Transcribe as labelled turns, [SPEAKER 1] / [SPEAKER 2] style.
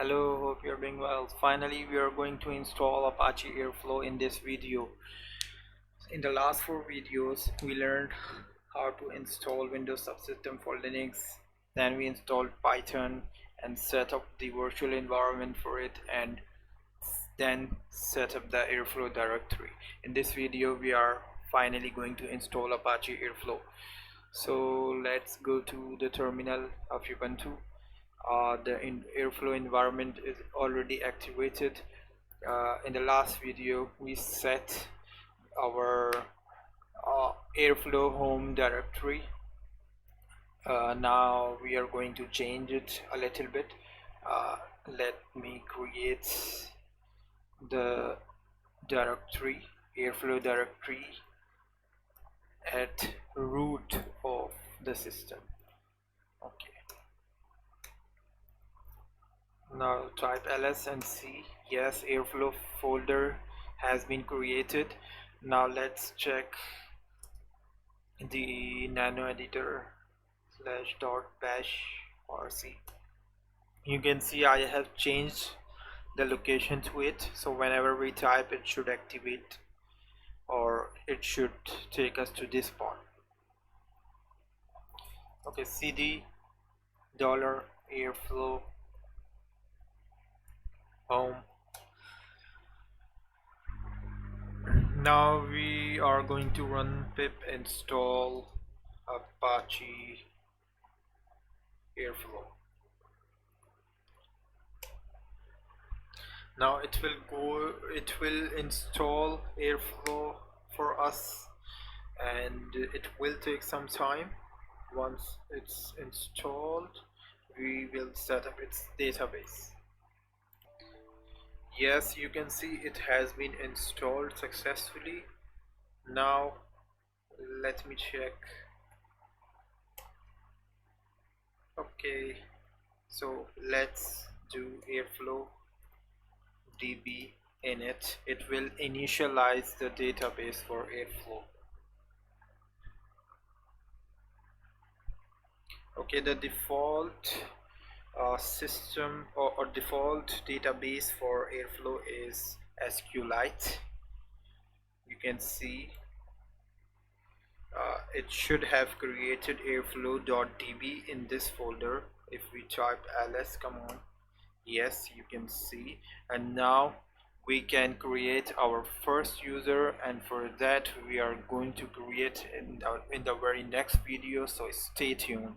[SPEAKER 1] Hello, hope you're doing well. Finally, we are going to install Apache Airflow in this video. In the last 4 videos, we learned how to install Windows Subsystem for Linux. Then we installed Python and set up the virtual environment for it, and then set up the Airflow directory. In this video, we are finally going to install Apache Airflow. So let's go to the terminal of Ubuntu. The Airflow environment is already activated. In the last video we set our Airflow home directory. Now we are going to change it a little bit. Let me create the directory, Airflow directory, at root of the system. Okay, now type ls and see. Yes, Airflow folder has been created. Now let's check the nano editor /bash rc. You can see I have changed the location to it, so whenever we type it should activate, or it should take us to this part. Okay, cd $airflow home. Now we are going to run pip install Apache Airflow. Now it will install Airflow for us, and it will take some time. Once it's installed, we will set up its database. Yes, you can see it has been installed successfully. Now let me check. Okay, so let's do Airflow db init. It will initialize the database for Airflow. Okay, the default system or default database for Airflow is SQLite. You can see it should have created airflow.db in this folder. If we type ls command, yes, you can see, and now we can create our first user, and for that we are going to create in the very next video, so stay tuned.